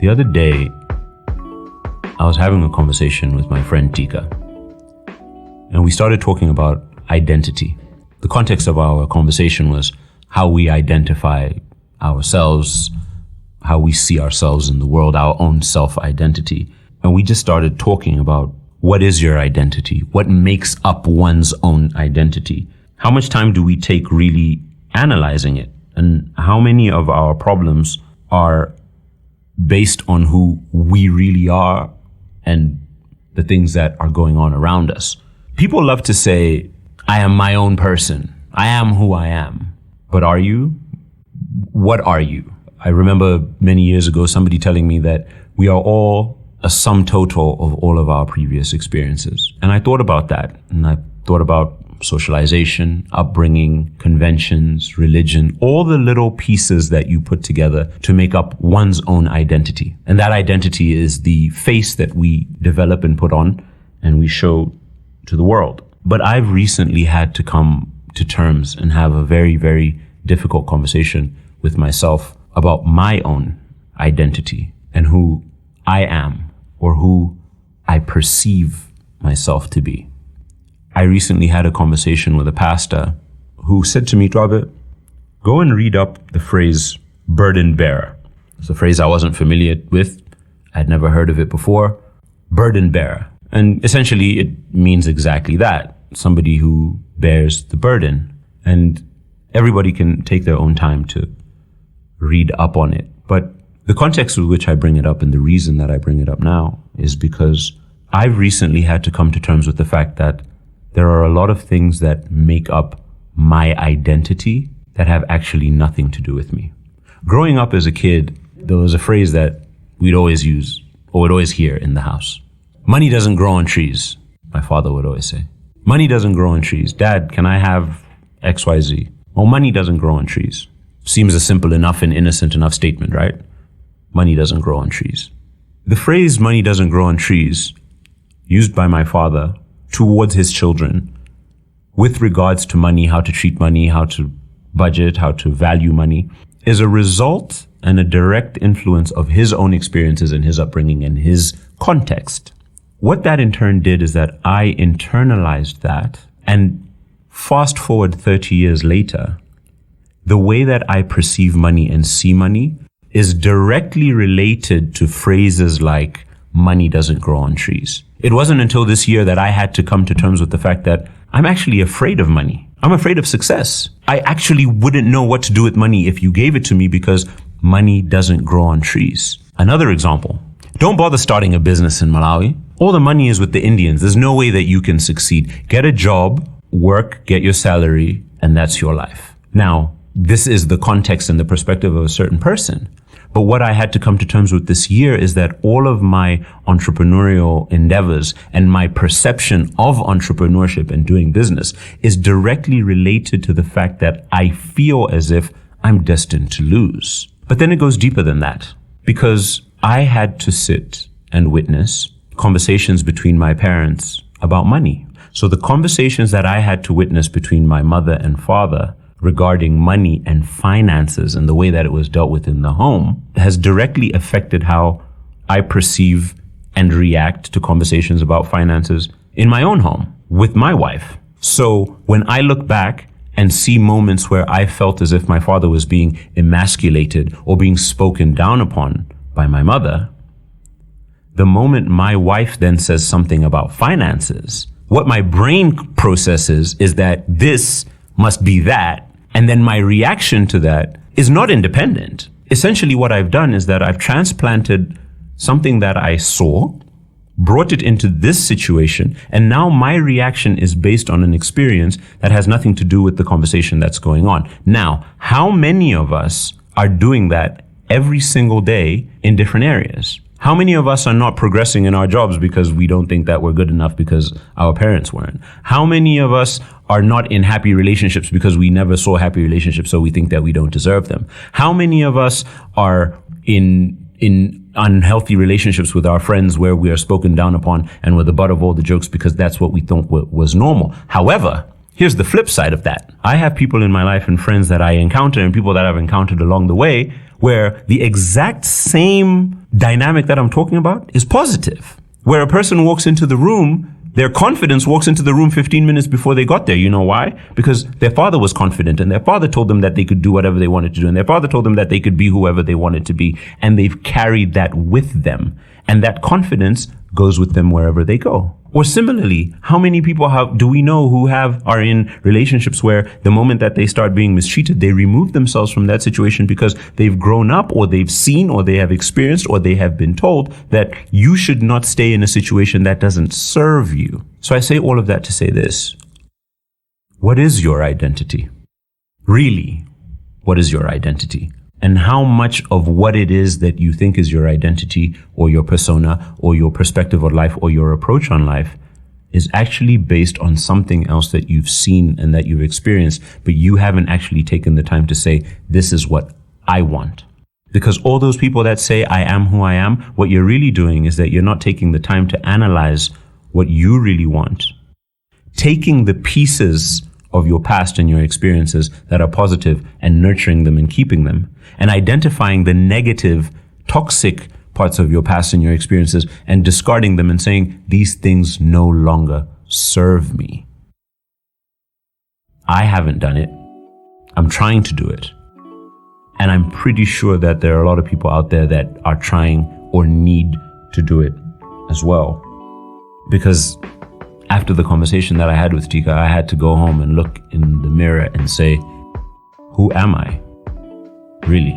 The other day, I was having a conversation with my friend Tika, and we started talking about identity. The context of our conversation was how we identify ourselves, how we see ourselves in the world, our own self-identity. And we just started talking about what is your identity? What makes up one's own identity? How much time do we take really analyzing it? And how many of our problems are based on who we really are and the things that are going on around us? People love to say, I am my own person. I am who I am. But are you? What are you? I remember many years ago somebody telling me that we are all a sum total of all of our previous experiences. And I thought about that. And I thought about socialization, upbringing, conventions, religion, all the little pieces that you put together to make up one's own identity. And that identity is the face that we develop and put on and we show to the world. But I've recently had to come to terms and have a very, very difficult conversation with myself about my own identity and who I am or who I perceive myself to be. I recently had a conversation with a pastor who said to me, Twape, go and read up the phrase burden bearer. It's a phrase I wasn't familiar with. I'd never heard of it before. Burden bearer. And essentially it means exactly that. Somebody who bears the burden. And everybody can take their own time to read up on it. But the context with which I bring it up and the reason that I bring it up now is because I've recently had to come to terms with the fact that there are a lot of things that make up my identity that have actually nothing to do with me. Growing up as a kid, there was a phrase that we'd always use or would always hear in the house. Money doesn't grow on trees, my father would always say. Money doesn't grow on trees. Dad, can I have XYZ? Well, money doesn't grow on trees. Seems a simple enough and innocent enough statement, right? Money doesn't grow on trees. The phrase money doesn't grow on trees, used by my father towards his children with regards to money, how to treat money, how to budget, how to value money, is a result and a direct influence of his own experiences and his upbringing and his context. What that in turn did is that I internalized that, and fast forward 30 years later, the way that I perceive money and see money is directly related to phrases like money doesn't grow on trees. It wasn't until this year that I had to come to terms with the fact that I'm actually afraid of money. I'm afraid of success. I actually wouldn't know what to do with money if you gave it to me because money doesn't grow on trees. Another example, don't bother starting a business in Malawi. All the money is with the Indians. There's no way that you can succeed. Get a job, work, get your salary, and that's your life. Now, this is the context and the perspective of a certain person. But what I had to come to terms with this year is that all of my entrepreneurial endeavors and my perception of entrepreneurship and doing business is directly related to the fact that I feel as if I'm destined to lose. But then it goes deeper than that, because I had to sit and witness conversations between my parents about money. So the conversations that I had to witness between my mother and father regarding money and finances and the way that it was dealt with in the home has directly affected how I perceive and react to conversations about finances in my own home with my wife. So when I look back and see moments where I felt as if my father was being emasculated or being spoken down upon by my mother, the moment my wife then says something about finances, what my brain processes is that this must be that. And then my reaction to that is not independent. Essentially what I've done is that I've transplanted something that I saw, brought it into this situation, and now my reaction is based on an experience that has nothing to do with the conversation that's going on. Now, how many of us are doing that every single day in different areas? How many of us are not progressing in our jobs because we don't think that we're good enough because our parents weren't? How many of us are not in happy relationships because we never saw happy relationships, so we think that we don't deserve them? How many of us are in unhealthy relationships with our friends where we are spoken down upon and we're the butt of all the jokes because that's what we thought was normal? However, here's the flip side of that. I have people in my life and friends that I encounter and people that I've encountered along the way where the exact same dynamic that I'm talking about is positive, where a person walks into the room, their confidence walks into the room 15 minutes before they got there. You know why? Because their father was confident, and their father told them that they could do whatever they wanted to do, and their father told them that they could be whoever they wanted to be, and they've carried that with them. And that confidence goes with them wherever they go. Or similarly, how many people do we know who are in relationships where the moment that they start being mistreated, they remove themselves from that situation because they've grown up, or they've seen, or they have experienced, or they have been told that you should not stay in a situation that doesn't serve you. So I say all of that to say this. What is your identity? Really, what is your identity? And how much of what it is that you think is your identity or your persona or your perspective on life or your approach on life is actually based on something else that you've seen and that you've experienced, but you haven't actually taken the time to say, this is what I want. Because all those people that say, I am who I am, what you're really doing is that you're not taking the time to analyze what you really want. Taking the pieces of your past and your experiences that are positive and nurturing them and keeping them, and identifying the negative, toxic parts of your past and your experiences and discarding them and saying, these things no longer serve me. I haven't done it. I'm trying to do it. And I'm pretty sure that there are a lot of people out there that are trying or need to do it as well. Because after the conversation that I had with Tika, I had to go home and look in the mirror and say, who am I? Really?